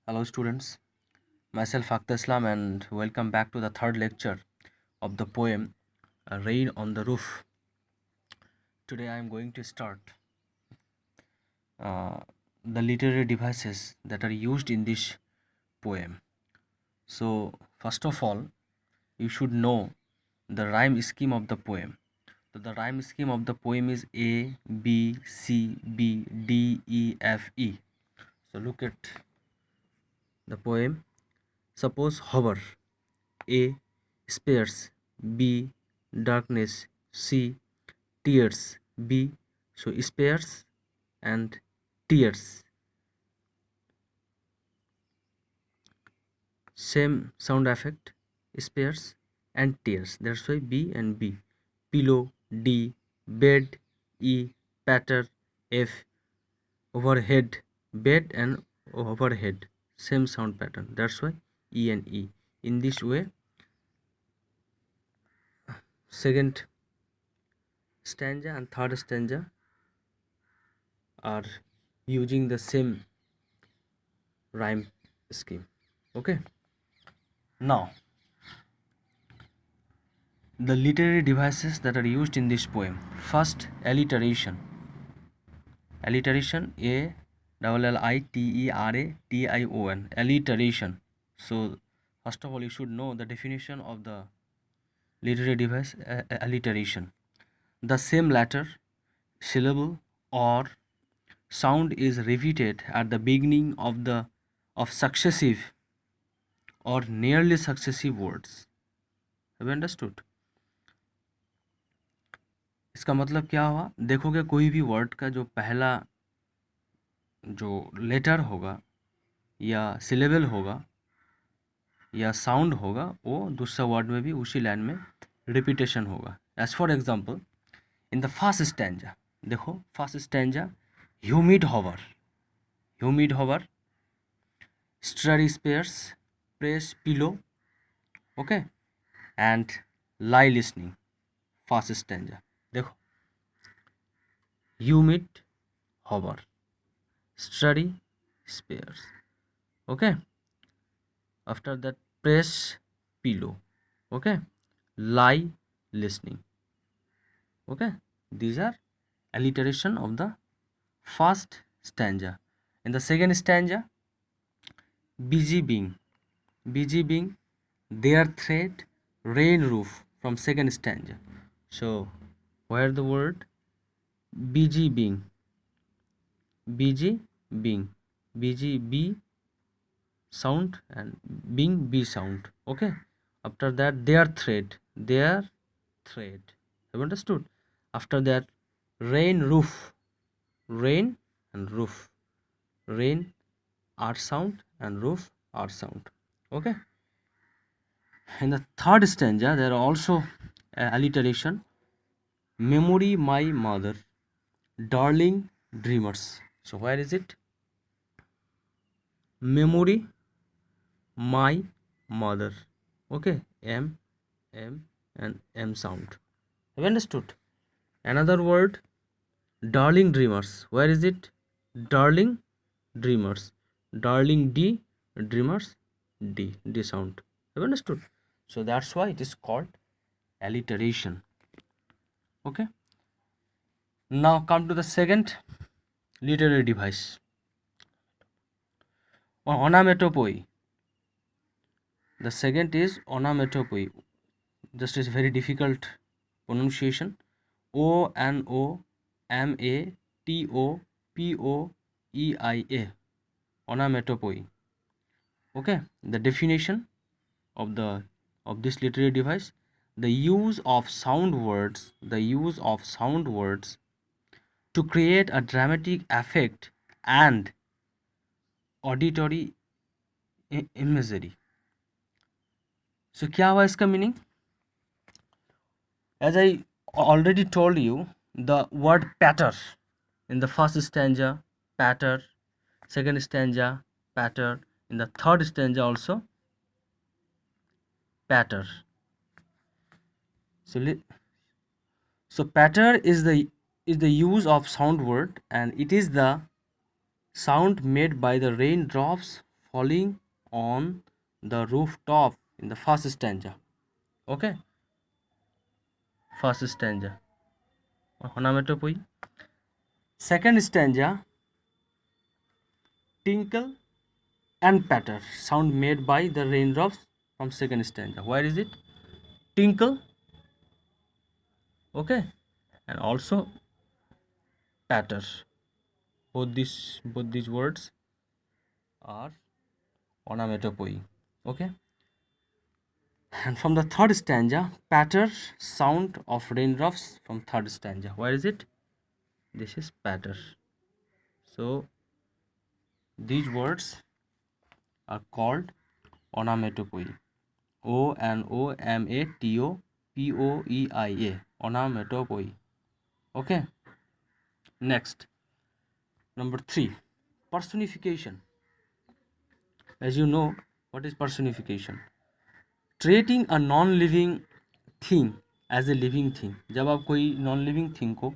Hello students, myself Akhtar Islam and welcome back to the third lecture of the poem Rain on the Roof. Today I am going to start uh, the literary devices that are used in this poem. So first of all, you should know the rhyme scheme of the poem. So the rhyme scheme of the poem is A, B, C, B, D, E, F, E. So look at the poem. Suppose hover. A. Spares. B. Darkness. C. Tears. B. So spares and tears. Same sound effect. Spares and tears. That's why B and B. Pillow. D. Bed. E. Patter. F. Overhead. Bed and overhead. Same sound pattern. That's why E and E. In this way, second stanza and third stanza are using the same rhyme scheme. Okay, now the literary devices that are used in this poem. First, alliteration. Alliteration, A double L I T E R A T I O N. Alliteration. So first of all, you should know the definition of the literary device. Alliteration, the same letter, syllable, or sound is repeated at the beginning of successive or nearly successive words. Have you understood? इसका मतलब क्या हुआ? देखोगे कोई भी word का जो पहला जो लेटर होगा या सिलेबल होगा या साउंड होगा वो दूसरा वर्ड में भी उसी लाइन में रिपीटेशन होगा. As for example, in the first stanza, देखो first stanza, humid hover, study spares, press pillow, okay, and lie listening. First stanza देखो, humid hover, study spares, okay, after that press pillow, okay, lie listening, okay. These are alliteration of the first stanza. In the second stanza, busy being, their thread, rain roof, from second stanza. So where the word busy being, busy being, busy B sound and being B sound, okay. After that, their thread, have you understood? After that, rain roof, rain and roof, rain R sound and roof R sound, okay. In the third stanza, there are also alliteration. Memory my mother, darling dreamers. So where is it? Memory my mother, okay, M and M sound. Have you understood? Another word, darling dreamers. Where is it? Darling dreamers, darling D, dreamers D sound. Have you understood? So that's why it is called alliteration, okay. Now come to the second literary device, onomatopoeia. The second is onomatopoeia. Just is very difficult pronunciation. O N O M A T O P O E I A. Onomatopoeia. Okay. The definition of this literary device: the use of sound words, to create a dramatic effect and auditory imagery. So क्या हुआ इसका meaning? As I already told you, the word patter in the first stanza, patter, second stanza, patter, in the third stanza also, patter. So patter is the use of sound word, and it is the sound made by the raindrops falling on the rooftop in the first stanza. Okay, first stanza. Onomatopoeia. Second stanza, tinkle and patter, sound made by the raindrops from second stanza. Where is it? Tinkle, okay, and also patter. Both these words are onomatopoeia. Okay, and from the third stanza, patter, sound of raindrops from third stanza. Where is it? This is patter. So these words are called onomatopoeia. onomatopoeia. Onomatopoeia. Okay, next, number 3, personification. As you know, what is personification? Treating a non-living thing as a living thing. जब आप कोई non living thing को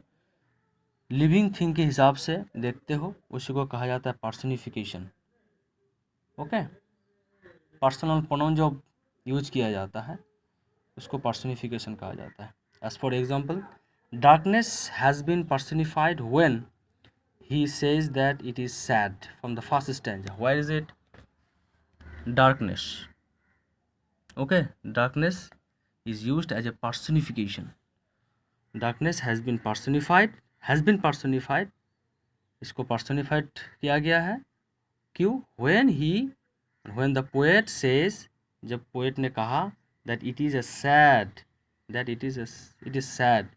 living thing के हिसाब से देखते हो, उसी को कहा जाता है पर्सनिफिकेशन. ओके, पर्सनल प्रोनाउन जो यूज किया जाता है उसको पर्सनिफिकेशन कहा जाता है. As for example, darkness has been personified when he says that it is sad from the first stanza. Where is it? Darkness. Okay, darkness is used as a personification. Darkness has been personified. इसको personified किया गया है. क्यों? when the poet says, जब poet ने कहा that it is sad. It is sad.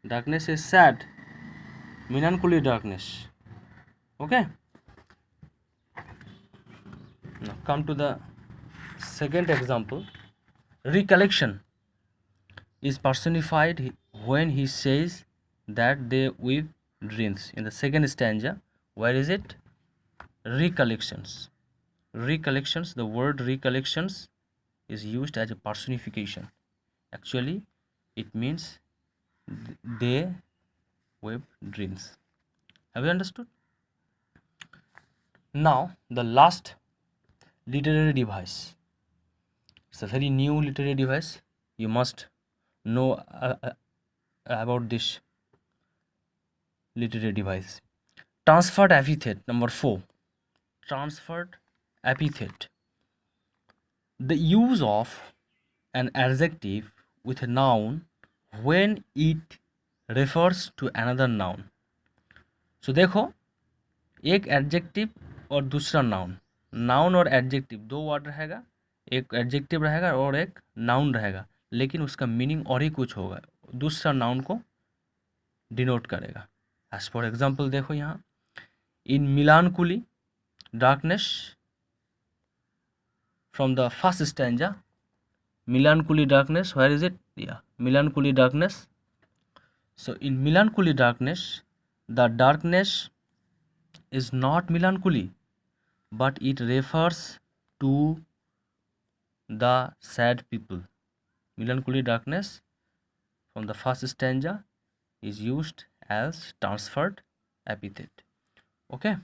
Darkness is sad. Melancholy darkness. Okay, now come to the second example. Recollection is personified when he says that they weave dreams in the second stanza. Where is it? Recollections. The word recollections is used as a personification. Actually it means they weave dreams. Have you understood? Now the last literary device. It's a very new literary device. You must know about this literary device. Transferred epithet, number 4. Transferred epithet. The use of an adjective with a noun when it refers to another noun. So देखो, एक adjective और दूसरा noun. Noun और adjective दो word रहेगा. एक adjective रहेगा और एक नाउन रहेगा, लेकिन उसका मीनिंग और ही कुछ होगा. दूसरा नाउन को डिनोट करेगा. एज फॉर एग्जांपल देखो यहाँ, in melancholy darkness from the first stanza. Melancholy darkness, where is it? या melancholy darkness. So in melancholy darkness, the darkness is not melancholy, but it refers to the sad people. Melancholy darkness from the first stanza is used as transferred epithet. Okay,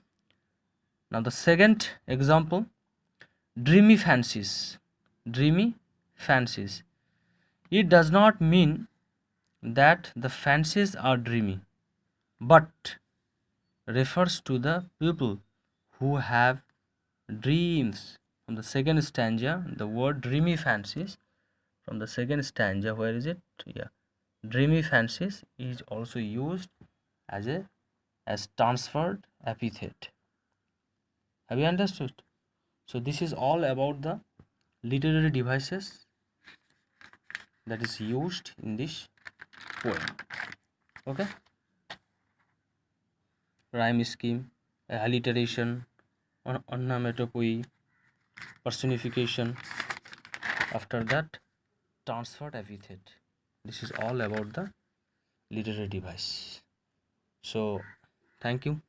now the second example, dreamy fancies. It does not mean that the fancies are dreamy, but refers to the people who have dreams. From the second stanza, the word dreamy fancies from the second stanza, where is it? Yeah, dreamy fancies is also used as transferred epithet. Have you understood? So this is all about the literary devices that is used in this poem. Okay, rhyme scheme, alliteration, onomatopoeia, personification, after that transferred epithet. This is all about the literary device. So thank you.